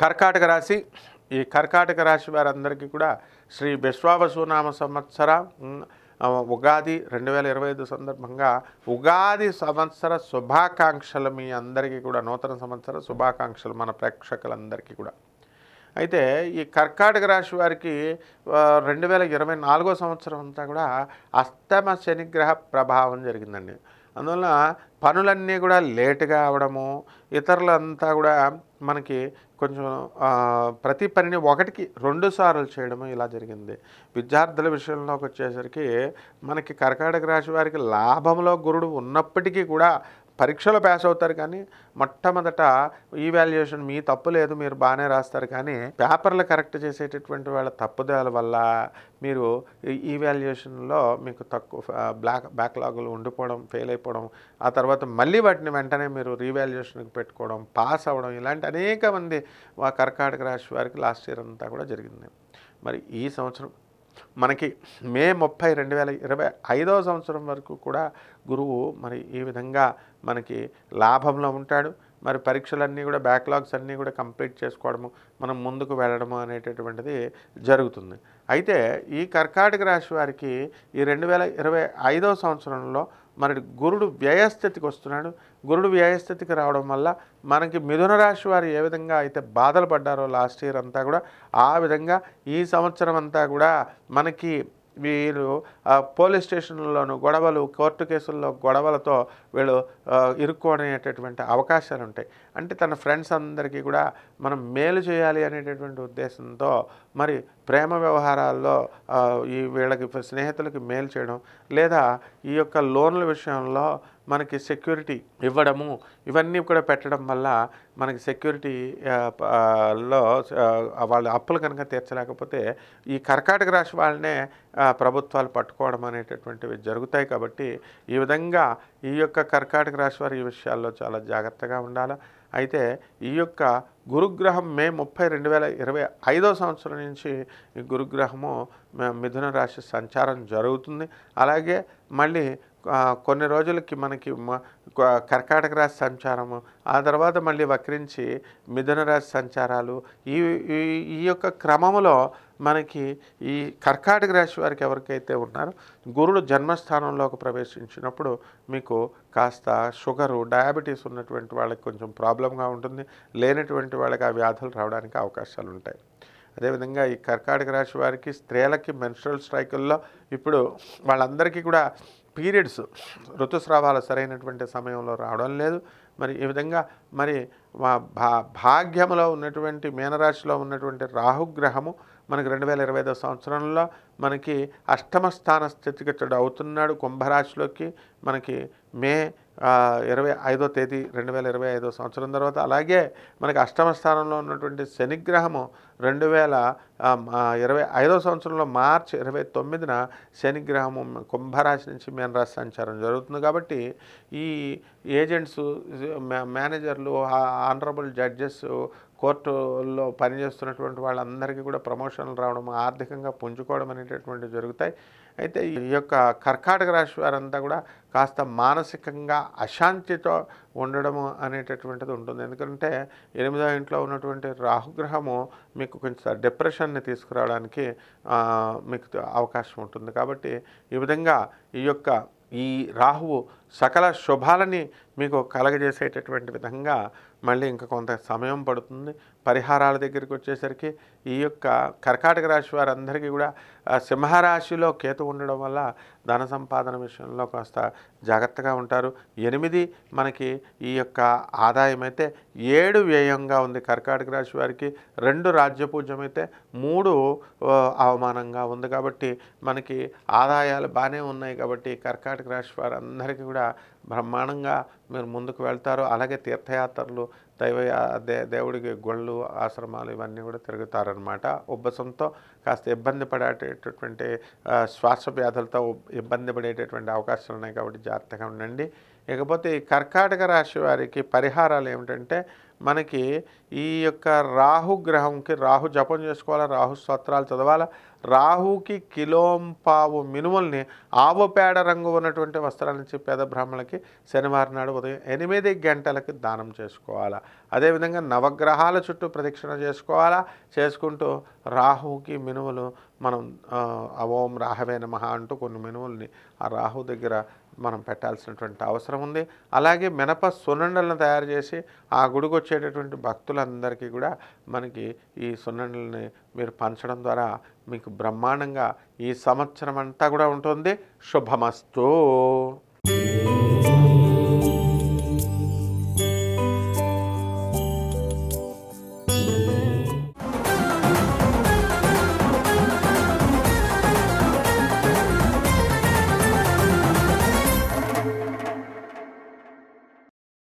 కర్కాటక రాశి. ఈ కర్కాటక రాశి వారందరికీ కూడా శ్రీ విశ్వావసునామ సంవత్సర ఉగాది 2025 సందర్భంగా ఉగాది సంవత్సర శుభాకాంక్షలు మీ అందరికీ కూడా, నూతన సంవత్సర శుభాకాంక్షలు మన ప్రేక్షకులందరికీ కూడా. అయితే ఈ కర్కాటక రాశి వారికి 2024 సంవత్సరం అంతా కూడా అష్టమ శనిగ్రహ ప్రభావం జరిగిందండి. అందువల్ల పనులన్నీ కూడా లేటుగా అవడము, ఇతరులంతా కూడా మనకి కొంచెం ప్రతి పనిని ఒకటికి 2 సార్లు చేయడము ఇలా జరిగింది. విద్యార్థుల విషయంలోకి వచ్చేసరికి మనకి కర్కాటక రాశి వారికి లాభంలో గురుడు ఉన్నప్పటికీ కూడా పరీక్షలు పాస్ అవుతారు, కానీ మొట్టమొదట ఈవాల్యుయేషన్ మీ తప్పు లేదు, మీరు బాగానే రాస్తారు, కానీ పేపర్లు కరెక్ట్ చేసేటటువంటి వాళ్ళ తప్పుదల వల్ల మీరు ఈవాల్యుయేషన్లో మీకు తక్కువ బ్యాక్లాగులు ఉండిపోవడం, ఫెయిల్ అయిపోవడం, ఆ తర్వాత మళ్ళీ వాటిని వెంటనే మీరు రీవాల్యుయేషన్కి పెట్టుకోవడం, పాస్ అవ్వడం, ఇలాంటి అనేక మంది కర్కాటక రాశి వారికి లాస్ట్ ఇయర్ అంతా కూడా జరిగింది. మరి ఈ సంవత్సరం మనకి మే 30, 2025 సంవత్సరం వరకు కూడా గురువు మరి ఈ విధంగా మనకి లాభంలో ఉంటాడు. మరి పరీక్షలన్నీ కూడా బ్యాక్లాగ్స్ అన్నీ కూడా కంప్లీట్ చేసుకోవడము, మనం ముందుకు వెళ్ళడము అనేటటువంటిది జరుగుతుంది. అయితే ఈ కర్కాటక రాశి వారికి ఈ 2025 సంవత్సరంలో మరి గురుడు వ్యయస్థితికి వస్తున్నాడు. గురుడు వ్యయస్థితికి రావడం వల్ల మనకి మిథున రాశి వారు ఏ విధంగా అయితే బాధలు పడ్డారో లాస్ట్ ఇయర్ అంతా కూడా, ఆ విధంగా ఈ సంవత్సరం అంతా కూడా మనకి వీళ్ళు పోలీస్ స్టేషన్లలోనూ గొడవలు, కోర్టు కేసుల్లో గొడవలతో వీళ్ళు ఇరుక్కోనేటటువంటి అవకాశాలు ఉంటాయి. అంటే తన ఫ్రెండ్స్ అందరికీ కూడా మనం మేలు చేయాలి అనేటటువంటి ఉద్దేశంతో మరి ప్రేమ వ్యవహారాల్లో ఈ వీళ్ళకి స్నేహితులకి మేలు చేయడం, లేదా ఈ యొక్క లోన్ల విషయంలో మనకి సెక్యూరిటీ ఇవ్వడము, ఇవన్నీ కూడా పెట్టడం వల్ల మనకి సెక్యూరిటీలో వాళ్ళ అప్పులు కనుక తీర్చలేకపోతే ఈ కర్కాటక రాశి వాళ్ళనే ప్రభుత్వాలు పట్టుకోవడం అనేటటువంటివి జరుగుతాయి. కాబట్టి ఈ విధంగా ఈ యొక్క కర్కాటక రాశి వారు ఈ విషయాల్లో చాలా జాగ్రత్తగా ఉండాలి. అయితే ఈ యొక్క గురుగ్రహం మే 30, 2025 సంవత్సరం నుంచి ఈ గురుగ్రహము మిథున రాశి సంచారం జరుగుతుంది. అలాగే మళ్ళీ కొన్ని రోజులకి మనకి కర్కాటక రాశి సంచారము, ఆ తర్వాత మళ్ళీ వక్రించి మిథున రాశి సంచారాలు, ఈ యొక్క క్రమంలో మనకి ఈ కర్కాటక రాశి వారికి ఎవరికైతే ఉన్నారో గురుడు జన్మస్థానంలోకి ప్రవేశించినప్పుడు మీకు కాస్త షుగరు, డయాబెటీస్ ఉన్నటువంటి వాళ్ళకి కొంచెం ప్రాబ్లంగా ఉంటుంది. లేనటువంటి వాళ్ళకి ఆ వ్యాధులు రావడానికి అవకాశాలు ఉంటాయి. అదేవిధంగా ఈ కర్కాటక రాశి వారికి స్త్రీలకి మెన్స్ట్రువల్ సైకిల్లో ఇప్పుడు వాళ్ళందరికీ కూడా పీరియడ్స్, ఋతుస్రావాలు సరైనటువంటి సమయంలో రావడం లేదు. మరి ఈ విధంగా మరి భాగ్యంలో ఉన్నటువంటి మీనరాశిలో ఉన్నటువంటి రాహుగ్రహము మనకి 2025 సంవత్సరంలో మనకి అష్టమ స్థాన స్థితిగతుడు అవుతున్నాడు కుంభరాశిలోకి మనకి మే 25వ తేదీ 2025 సంవత్సరం తర్వాత. అలాగే మనకి అష్టమ స్థానంలో ఉన్నటువంటి శనిగ్రహము 2025 సంవత్సరంలో మార్చి 29న శనిగ్రహము కుంభరాశి నుంచి మీనరాశి సంచారం జరుగుతుంది. కాబట్టి ఈ ఏజెంట్స్, మేనేజర్లు, ఆనరబుల్ జడ్జెస్, కోర్టుల్లో పనిచేస్తున్నటువంటి వాళ్ళందరికీ కూడా ప్రమోషన్లు రావడం, ఆర్థికంగా పుంజుకోవడం అనేటటువంటివి జరుగుతాయి. అయితే ఈ యొక్క కర్కాటక రాశి వారంతా కూడా కాస్త మానసికంగా అశాంతితో ఉండడము అనేటటువంటిది ఉంటుంది. ఎందుకంటే 8వ ఇంట్లో ఉన్నటువంటి రాహుగ్రహము మీకు కొంచెం డిప్రెషన్ని తీసుకురావడానికి మీకు అవకాశం ఉంటుంది. కాబట్టి ఈ విధంగా ఈ రాహువు సకల శుభాలని మీకు కలగజేసేటటువంటి విధంగా మళ్ళీ ఇంకా కొంత సమయం పడుతుంది. పరిహారాల దగ్గరికి వచ్చేసరికి ఈ యొక్క కర్కాటక రాశి వారందరికీ కూడా సింహరాశిలో కేతు ఉండడం వల్ల ధన సంపాదన విషయంలో కాస్త జాగ్రత్తగా ఉంటారు. 8 మనకి ఈ యొక్క ఆదాయం అయితే, 7 వ్యయంగా ఉంది కర్కాటక రాశి వారికి. 2 రాజ్యపూజ్యం అయితే, 3 అవమానంగా ఉంది. కాబట్టి మనకి ఆదాయాలు బాగానే ఉన్నాయి. కాబట్టి కర్కాటక రాశి వారందరికీ కూడా బ్రహ్మాండంగా మీరు ముందుకు వెళ్తారు. అలాగే తీర్థయాత్రలు, దేవుడికి గుళ్ళు, ఆశ్రమాలు ఇవన్నీ కూడా తిరుగుతారనమాట. ఉబ్బసంతో కాస్త ఇబ్బంది పడేటటువంటి శ్వాస వ్యాధులతో ఇబ్బంది పడేటటువంటి అవకాశాలు ఉన్నాయి. కాబట్టి జాగ్రత్తగా ఉండండి. ఇకపోతే ఈ కర్కాటక రాశి వారికి పరిహారాలు ఏమిటంటే, మనకి ఈ యొక్క రాహుగ్రహంకి రాహు జపం చేసుకోవాలా, రాహు స్తోత్రాలు చదవాలా. రాహుకి కిలోంపావు మినుముల్ని ఆవు పేడ రంగు ఉన్నటువంటి వస్త్రాల నుంచి పేద బ్రాహ్మణులకి శనివారం నాడు ఉదయం 8 గంటలకి దానం చేసుకోవాలా. అదేవిధంగా నవగ్రహాల చుట్టూ ప్రదక్షిణ చేసుకోవాలా. చేసుకుంటూ రాహువుకి మినుములు మనం ఓం రాహవే నమః అంటూ కొన్ని మినుముల్ని ఆ రాహు దగ్గర మనం పెట్టాల్సినటువంటి అవసరం ఉంది. అలాగే మినప సున్నుండలను తయారు చేసి ఆ గుడికి వచ్చేటటువంటి భక్తులందరికీ కూడా మనకి ఈ సున్నుండల్ని మీరు పంచడం ద్వారా మీకు బ్రహ్మాండంగా ఈ సంవత్సరం అంతా కూడా ఉంటుంది. శుభమస్తు.